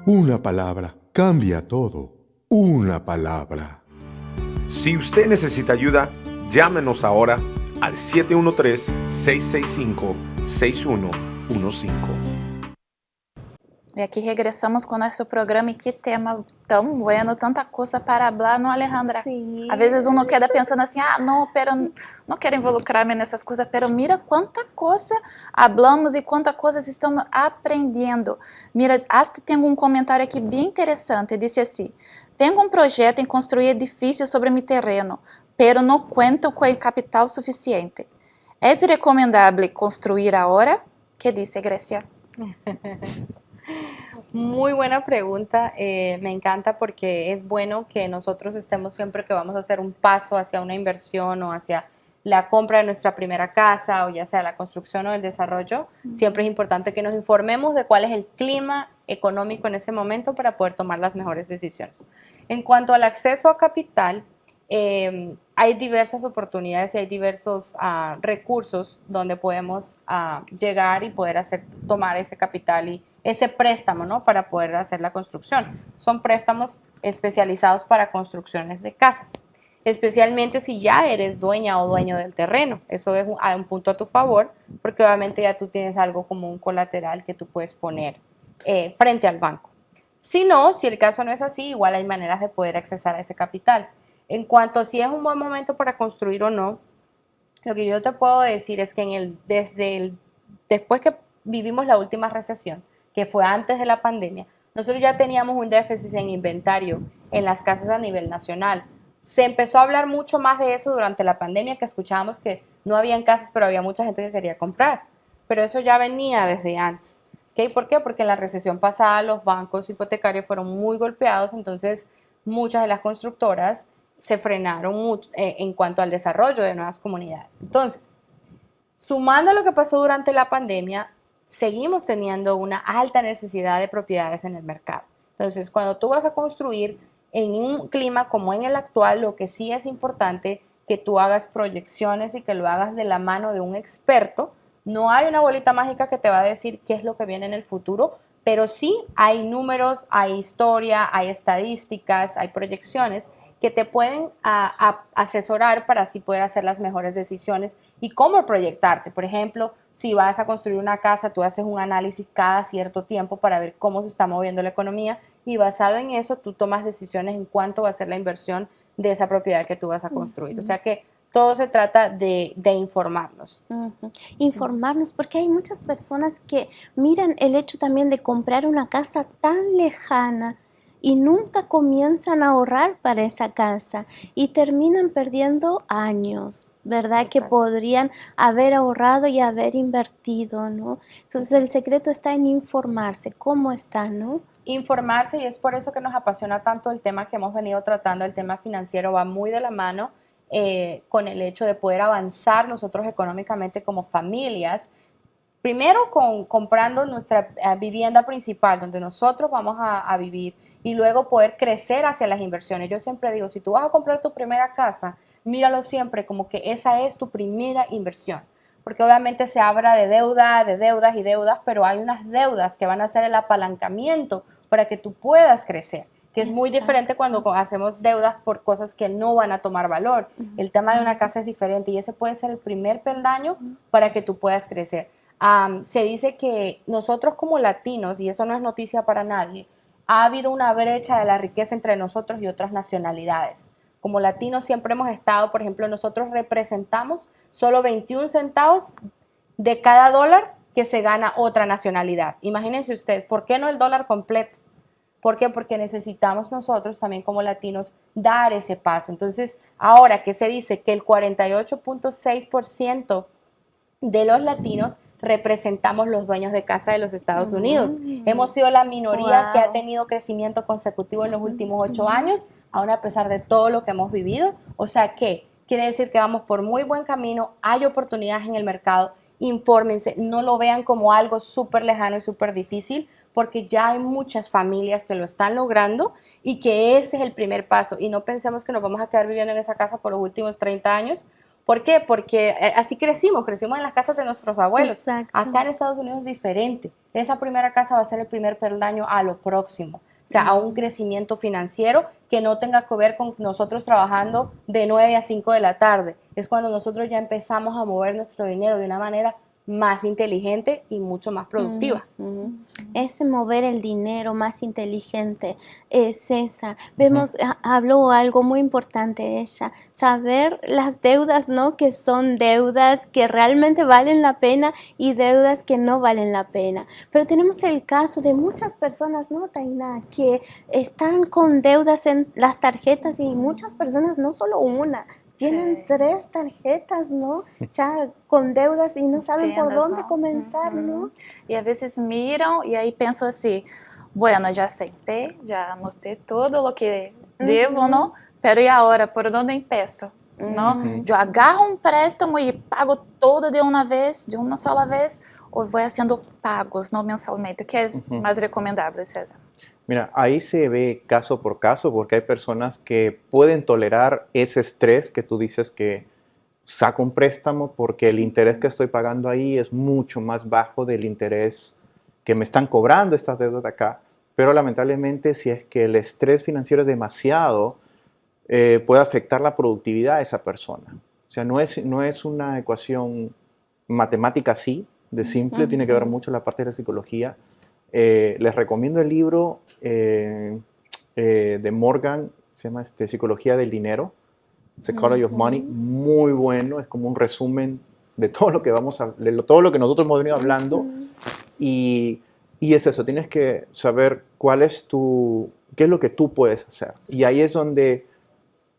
Una palabra cambia todo. Una palabra. Si usted necesita ayuda, llámenos ahora al 713-665-6115. E aqui regressamos com o nosso programa e que tema tão bueno, tanta coisa para falar, não, Alejandra? Sí. Às vezes uno queda pensando assim, não, pero não quero involucrar-me nessas coisas, pero mira quanta coisa hablamos e quanta coisas estamos aprendendo. Mira, hasta tenho comentário aqui bem interessante, disse assim, tenho projeto em construir edifícios sobre meu terreno, pero não conto com o capital suficiente. É recomendável construir agora? ¿Qué dice Grecia? Muy buena pregunta, me encanta porque es bueno que nosotros estemos siempre que vamos a hacer un paso hacia una inversión o hacia la compra de nuestra primera casa o ya sea la construcción o el desarrollo, siempre es importante que nos informemos de cuál es el clima económico en ese momento para poder tomar las mejores decisiones. En cuanto al acceso a capital, hay diversas oportunidades y hay diversos recursos donde podemos llegar y poder tomar ese capital y ese préstamo, ¿no? Para poder hacer la construcción. Son préstamos especializados para construcciones de casas, especialmente si ya eres dueña o dueño del terreno. Eso es un punto a tu favor, porque obviamente ya tú tienes algo como un colateral que tú puedes poner frente al banco. Si no, si el caso no es así, igual hay maneras de poder accesar a ese capital. En cuanto a si es un buen momento para construir o no, lo que yo te puedo decir es que después que vivimos la última recesión, que fue antes de la pandemia, nosotros ya teníamos un déficit en inventario en las casas a nivel nacional. Se empezó a hablar mucho más de eso durante la pandemia, que escuchábamos que no habían casas, pero había mucha gente que quería comprar. Pero eso ya venía desde antes. ¿Okay? ¿Por qué? Porque en la recesión pasada los bancos hipotecarios fueron muy golpeados, entonces muchas de las constructoras se frenaron mucho, en cuanto al desarrollo de nuevas comunidades. Entonces, sumando a lo que pasó durante la pandemia, seguimos teniendo una alta necesidad de propiedades en el mercado. Entonces, cuando tú vas a construir, en un clima como en el actual, lo que sí es importante que tú hagas proyecciones y que lo hagas de la mano de un experto. No hay una bolita mágica que te va a decir qué es lo que viene en el futuro, pero sí hay números, hay historia, hay estadísticas, hay proyecciones que te pueden asesorar para así poder hacer las mejores decisiones y cómo proyectarte. Por ejemplo, si vas a construir una casa, tú haces un análisis cada cierto tiempo para ver cómo se está moviendo la economía y basado en eso tú tomas decisiones en cuánto va a ser la inversión de esa propiedad que tú vas a construir. O sea que todo se trata de informarnos. Informarnos, porque hay muchas personas que miran el hecho también de comprar una casa tan lejana y nunca comienzan a ahorrar para esa casa y terminan perdiendo años, ¿verdad? Que podrían haber ahorrado y haber invertido, ¿no? Entonces el secreto está en informarse. ¿Cómo está, no? Informarse, y es por eso que nos apasiona tanto el tema que hemos venido tratando. El tema financiero va muy de la mano con el hecho de poder avanzar nosotros económicamente como familias. Primero comprando nuestra vivienda principal, donde nosotros vamos a vivir, y luego poder crecer hacia las inversiones. Yo siempre digo, si tú vas a comprar tu primera casa, míralo siempre como que esa es tu primera inversión. Porque obviamente se habla de deudas y deudas, pero hay unas deudas que van a ser el apalancamiento para que tú puedas crecer, que es muy diferente cuando hacemos deudas por cosas que no van a tomar valor. El tema de una casa es diferente y ese puede ser el primer peldaño para que tú puedas crecer. Se dice que nosotros como latinos, y eso no es noticia para nadie, ha habido una brecha de la riqueza entre nosotros y otras nacionalidades. Como latinos siempre hemos estado, por ejemplo, nosotros representamos solo 21 centavos de cada dólar que se gana otra nacionalidad. Imagínense ustedes, ¿por qué no el dólar completo? ¿Por qué? Porque necesitamos nosotros también como latinos dar ese paso. Entonces, ahora que se dice que el 48.6% de los latinos representamos los dueños de casa de los Estados Unidos. Hemos sido la minoría que ha tenido crecimiento consecutivo en los últimos 8 años, aún a pesar de todo lo que hemos vivido. O sea que quiere decir que vamos por muy buen camino, hay oportunidades en el mercado, infórmense, no lo vean como algo súper lejano y súper difícil, porque ya hay muchas familias que lo están logrando y que ese es el primer paso. Y no pensemos que nos vamos a quedar viviendo en esa casa por los últimos 30 años. ¿Por qué? Porque así crecimos en las casas de nuestros abuelos. Exacto. Acá en Estados Unidos es diferente. Esa primera casa va a ser el primer peldaño a lo próximo. O sea, a un crecimiento financiero que no tenga que ver con nosotros trabajando de 9 a 5 de la tarde. Es cuando nosotros ya empezamos a mover nuestro dinero de una manera más inteligente y mucho más productiva. Ese mover el dinero más inteligente, César. Vemos, habló algo muy importante ella, saber las deudas, ¿no? Que son deudas que realmente valen la pena y deudas que no valen la pena. Pero tenemos el caso de muchas personas, ¿no, Tainá? Que están con deudas en las tarjetas y muchas personas, no solo una, tienen 3 tarjetas, ¿no? Ya con deudas y no saben por dónde comenzar, ¿no? Y a veces miran y ahí pienso así, bueno, ya acepté, ya anoté todo lo que debo, ¿no? Pero ¿y ahora por dónde empiezo? ¿No? Yo agarro un préstamo y pago todo de una vez, de una sola vez, o voy haciendo pagos, ¿no? Mensualmente, que es más recomendable, César. Mira, ahí se ve caso por caso porque hay personas que pueden tolerar ese estrés que tú dices que saco un préstamo porque el interés que estoy pagando ahí es mucho más bajo del interés que me están cobrando estas deudas de acá. Pero lamentablemente si es que el estrés financiero es demasiado, puede afectar la productividad de esa persona. O sea, no es una ecuación matemática así, de simple, tiene que ver mucho la parte de la psicología. Les recomiendo el libro de Morgan, se llama Psicología del Dinero, Psychology of Money, muy bueno, es como un resumen de todo lo que todo lo que nosotros hemos venido hablando y es eso, tienes que saber qué es lo que tú puedes hacer y ahí es donde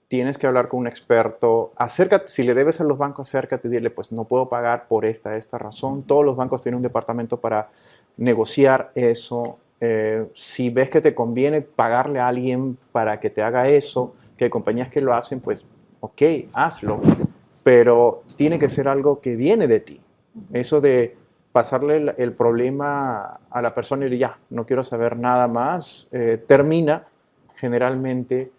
tienes que hablar con un experto, acércate, si le debes a los bancos, acércate y dile, pues no puedo pagar por esta razón, todos los bancos tienen un departamento para negociar eso, si ves que te conviene pagarle a alguien para que te haga eso, que hay compañías que lo hacen, pues ok, hazlo, pero tiene que ser algo que viene de ti. Eso de pasarle el problema a la persona y decir, ya, no quiero saber nada más, termina, generalmente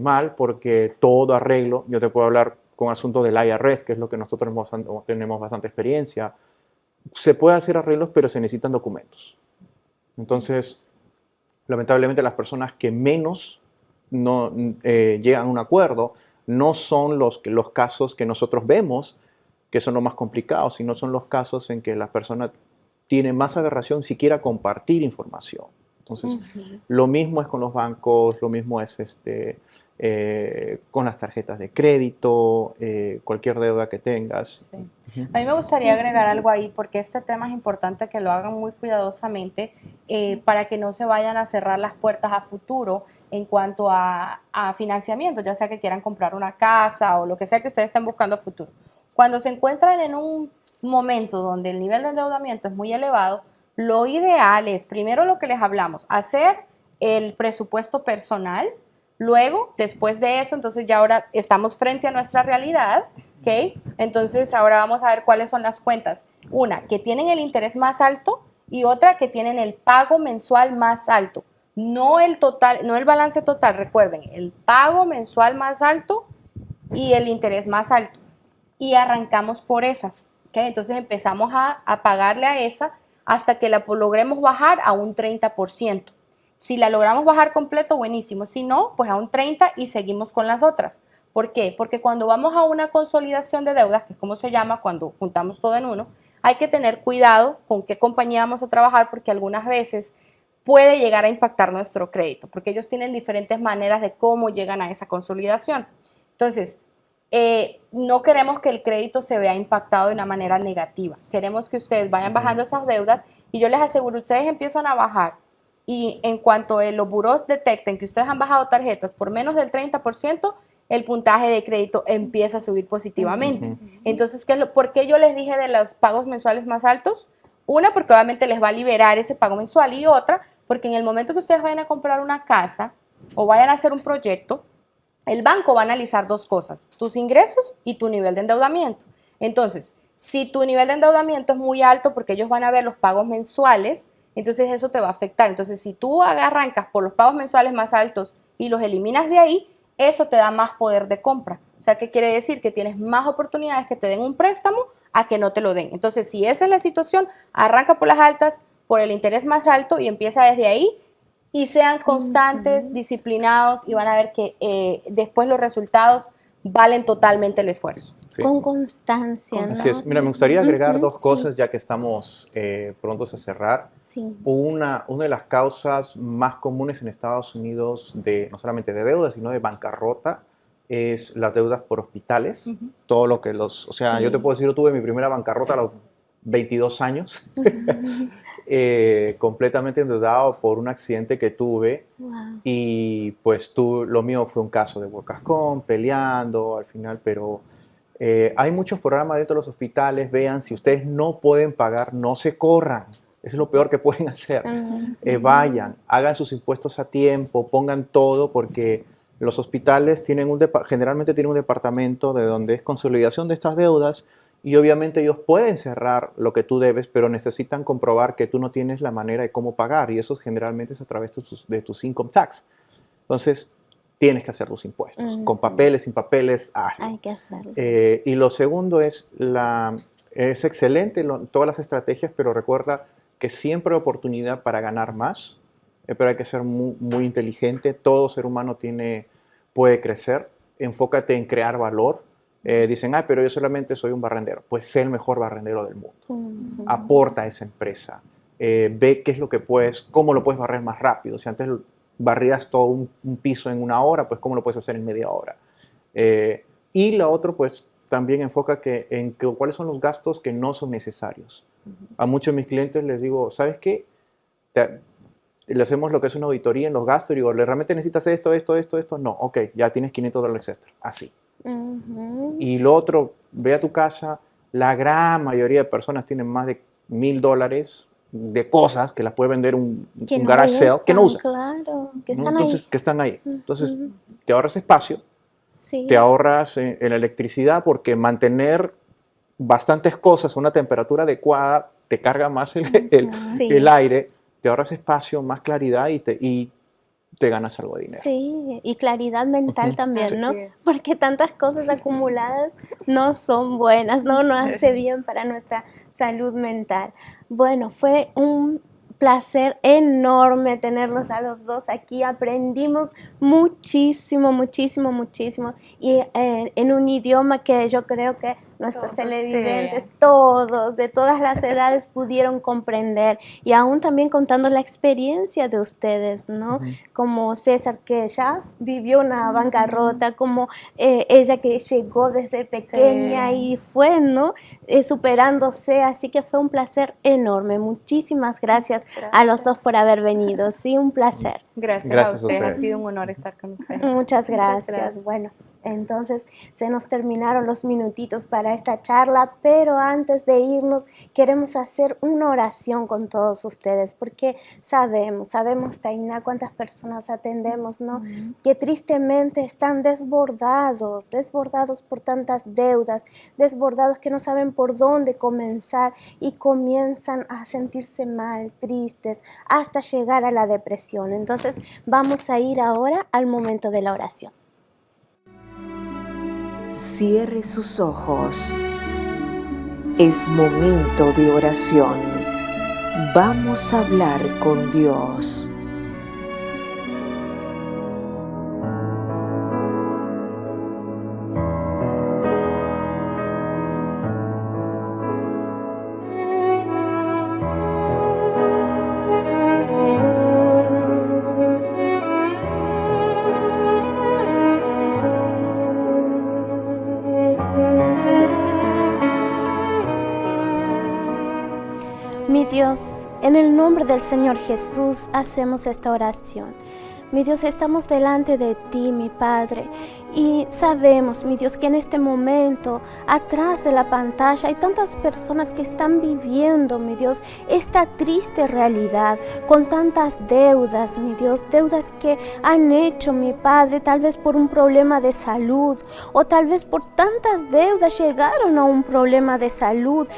mal, porque todo arreglo, yo te puedo hablar con asuntos del IRS, que es lo que nosotros tenemos bastante experiencia, se puede hacer arreglos, pero se necesitan documentos. Entonces, lamentablemente las personas que menos no llegan a un acuerdo no son los casos que nosotros vemos, que son los más complicados, sino son los casos en que la persona tiene más aberración siquiera compartir información. Entonces, lo mismo es con los bancos, lo mismo es con las tarjetas de crédito, cualquier deuda que tengas. Sí. A mí me gustaría agregar algo ahí, porque este tema es importante que lo hagan muy cuidadosamente para que no se vayan a cerrar las puertas a futuro en cuanto a financiamiento, ya sea que quieran comprar una casa o lo que sea que ustedes estén buscando a futuro. Cuando se encuentran en un momento donde el nivel de endeudamiento es muy elevado, lo ideal es, primero lo que les hablamos, hacer el presupuesto personal. Luego, después de eso, entonces ya ahora estamos frente a nuestra realidad, ¿ok? Entonces ahora vamos a ver cuáles son las cuentas. Una, que tienen el interés más alto y otra que tienen el pago mensual más alto. No el total, no el balance total, recuerden, el pago mensual más alto y el interés más alto. Y arrancamos por esas, ¿ok? Entonces empezamos a pagarle a esa hasta que la logremos bajar a un 30%. Si la logramos bajar completo, buenísimo. Si no, pues a un 30% y seguimos con las otras. ¿Por qué? Porque cuando vamos a una consolidación de deudas, que es como se llama cuando juntamos todo en uno, hay que tener cuidado con qué compañía vamos a trabajar, porque algunas veces puede llegar a impactar nuestro crédito, porque ellos tienen diferentes maneras de cómo llegan a esa consolidación. Entonces, no queremos que el crédito se vea impactado de una manera negativa. Queremos que ustedes vayan bajando esas deudas y yo les aseguro, ustedes empiezan a bajar y en cuanto los buros detecten que ustedes han bajado tarjetas por menos del 30%, el puntaje de crédito empieza a subir positivamente. Entonces, ¿por qué yo les dije de los pagos mensuales más altos? Una, porque obviamente les va a liberar ese pago mensual, y otra, porque en el momento que ustedes vayan a comprar una casa o vayan a hacer un proyecto, el banco va a analizar dos cosas, tus ingresos y tu nivel de endeudamiento. Entonces, si tu nivel de endeudamiento es muy alto, porque ellos van a ver los pagos mensuales, entonces eso te va a afectar. Entonces, si tú arrancas por los pagos mensuales más altos y los eliminas de ahí, eso te da más poder de compra. O sea, ¿qué quiere decir? Que tienes más oportunidades que te den un préstamo a que no te lo den. Entonces, si esa es la situación, arranca por las altas, por el interés más alto y empieza desde ahí. Y sean constantes, disciplinados, y van a ver que después los resultados valen totalmente el esfuerzo. Sí. Con constancia, ¿no? Así es. Mira, me gustaría agregar dos cosas ya que estamos prontos a cerrar. Sí. Una de las causas más comunes en Estados Unidos, no solamente de deuda, sino de bancarrota, es las deudas por hospitales. Todo lo que yo te puedo decir, yo tuve mi primera bancarrota a los 22 años. Completamente endeudado por un accidente que tuve. Wow. Y pues lo mío fue un caso de workers' comp, peleando al final, pero hay muchos programas dentro de los hospitales. Vean, si ustedes no pueden pagar, no se corran. Eso es lo peor que pueden hacer. Vayan, hagan sus impuestos a tiempo, pongan todo, porque los hospitales generalmente tienen un departamento de donde es consolidación de estas deudas. Y obviamente ellos pueden cerrar lo que tú debes, pero necesitan comprobar que tú no tienes la manera de cómo pagar. Y eso generalmente es a través de tus income tax. Entonces, tienes que hacer los impuestos. Con papeles, sin papeles, hazlo. Hay que hacerlo. Y lo segundo es excelente todas las estrategias, pero recuerda que siempre hay oportunidad para ganar más. Pero hay que ser muy, muy inteligente. Todo ser humano puede crecer. Enfócate en crear valor. Dicen, pero yo solamente soy un barrendero. Pues sé el mejor barrendero del mundo. Aporta a esa empresa. Ve qué es lo que cómo lo puedes barrer más rápido. Si antes barrías todo un piso en 1 hora, pues cómo lo puedes hacer en media hora. Y lo otro, pues también enfoca en cuáles son los gastos que no son necesarios. A muchos de mis clientes les digo, ¿sabes qué? Le hacemos lo que es una auditoría en los gastos y digo, ¿realmente necesitas esto? No, ok, ya tienes $500 extra. Así. Y lo otro, ve a tu casa, la gran mayoría de personas tienen más de $1,000 de cosas que las puede vender un garage sale que no usan. Claro, que están Entonces, ahí. que están ahí. Entonces, te ahorras espacio, Sí. te ahorras en la electricidad, porque mantener bastantes cosas a una temperatura adecuada te carga más el aire, te ahorras espacio, más claridad y te ganas algo de dinero. Sí, y claridad mental también, ¿no? Así es. Porque tantas cosas acumuladas no son buenas, no hace bien para nuestra salud mental. Bueno, fue un placer enorme tenerlos a los dos aquí. Aprendimos muchísimo, muchísimo, muchísimo. Y en un idioma que yo creo que nuestros televidentes, todos, de todas las edades, pudieron comprender. Y aún también contando la experiencia de ustedes, ¿no? Como César, que ya vivió una bancarrota, como ella que llegó desde pequeña y fue, ¿no? Superándose. Así que fue un placer enorme. Muchísimas gracias a los dos por haber venido. Sí, un placer. Gracias a ustedes. Ha sido un honor estar con ustedes. Muchas gracias. Bueno, entonces se nos terminaron los minutitos para esta charla, pero antes de irnos queremos hacer una oración con todos ustedes, porque sabemos, Tainá, cuántas personas atendemos, ¿no? Que tristemente están desbordados por tantas deudas, desbordados que no saben por dónde comenzar y comienzan a sentirse mal, tristes, hasta llegar a la depresión. Entonces vamos a ir ahora al momento de la oración. Cierre sus ojos. Es momento de oración. Vamos a hablar con Dios. Mi Dios, en el nombre del Señor Jesús hacemos esta oración. Mi Dios, estamos delante de ti, mi Padre, y sabemos, mi Dios, que en este momento, atrás de la pantalla, hay tantas personas que están viviendo, mi Dios, esta triste realidad, con tantas deudas, mi Dios, deudas que han hecho, mi Padre, tal vez por un problema de salud, o tal vez por tantas deudas llegaron a un problema de salud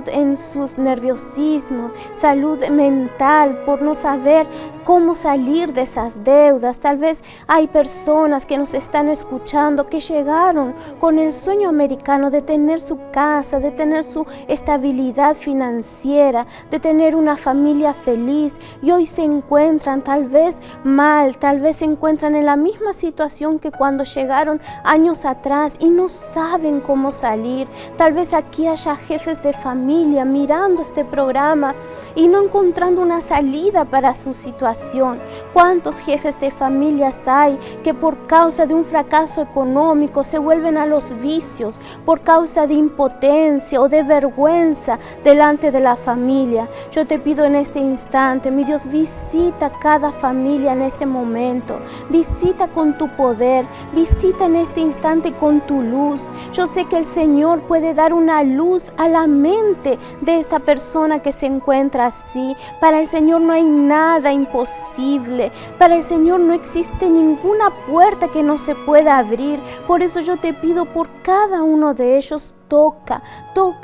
en sus nerviosismos, salud mental, por no saber cómo salir de esas deudas. Tal vez hay personas que nos están escuchando que llegaron con el sueño americano de tener su casa, de tener su estabilidad financiera, de tener una familia feliz, y hoy se encuentran tal vez mal, tal vez se encuentran en la misma situación que cuando llegaron años atrás y no saben cómo salir. Tal vez aquí haya jefes de familia mirando este programa y no encontrando una salida para su situación. ¿Cuántos jefes de familias hay que por causa de un fracaso económico se vuelven a los vicios, por causa de impotencia o de vergüenza delante de la familia? Yo te pido en este instante, mi Dios, visita cada familia en este momento, visita con tu poder, visita en este instante con tu luz. Yo sé que el Señor puede dar una luz a la mente de esta persona que se encuentra así. Para el Señor no hay nada imposible, para el Señor no existe ninguna puerta que no se pueda abrir. Por eso yo te pido por cada uno de ellos, toca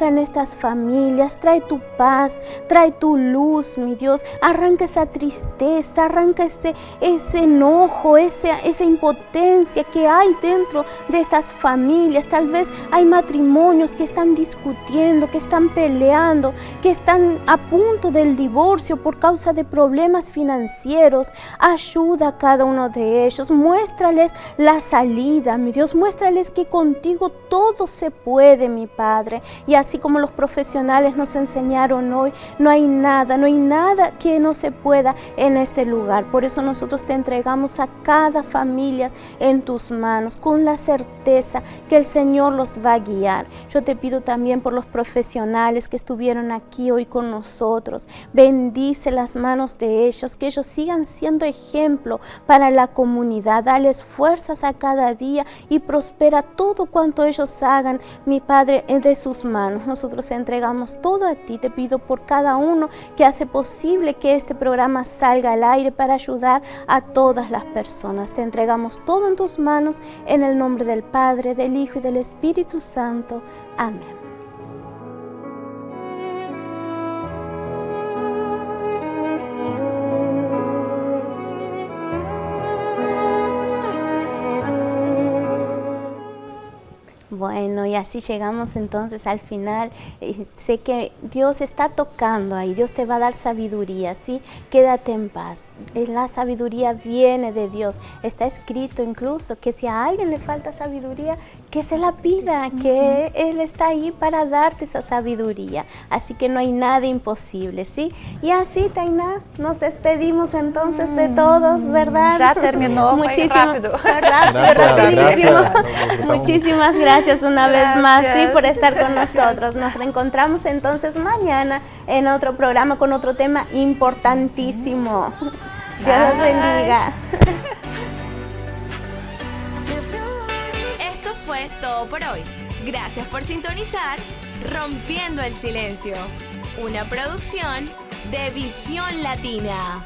en estas familias, trae tu paz, trae tu luz, mi Dios, arranca esa tristeza, arranca ese enojo, esa impotencia que hay dentro de estas familias. Tal vez hay matrimonios que están discutiendo, que están peleando, que están a punto del divorcio por causa de problemas financieros. Ayuda a cada uno de ellos, muéstrales la salida, mi Dios, muéstrales que contigo todo se puede, mi Padre. Y así como los profesionales nos enseñaron hoy, no hay nada que no se pueda en este lugar. Por eso nosotros te entregamos a cada familia en tus manos, con la certeza que el Señor los va a guiar. Yo te pido también por los profesionales que estuvieron aquí hoy con nosotros. Bendice las manos de ellos, que ellos sigan siendo ejemplo para la comunidad. Dales fuerzas a cada día y prospera todo cuanto ellos hagan, mi Padre, de sus manos. Nosotros entregamos todo a ti. Te pido por cada uno que hace posible que este programa salga al aire para ayudar a todas las personas. Te entregamos todo en tus manos, en el nombre del Padre, del Hijo y del Espíritu Santo. Amén. Bueno, y así llegamos entonces al final. Sé que Dios está tocando ahí, Dios te va a dar sabiduría, ¿sí? Quédate en paz. La sabiduría viene de Dios. Está escrito incluso que si a alguien le falta sabiduría, que se la pida, que Él está ahí para darte esa sabiduría. Así que no hay nada imposible, ¿sí? Y así, Tainá, nos despedimos entonces de todos, ¿verdad? Ya terminó, Muchísimo, fue rápido. Rapidísimo. Muchísimas gracias una vez más, sí, por estar con nosotros. Nos reencontramos entonces mañana en otro programa con otro tema importantísimo. Dios los bendiga. Esto fue todo por hoy. Gracias por sintonizar Rompiendo el Silencio, una producción de Visión Latina.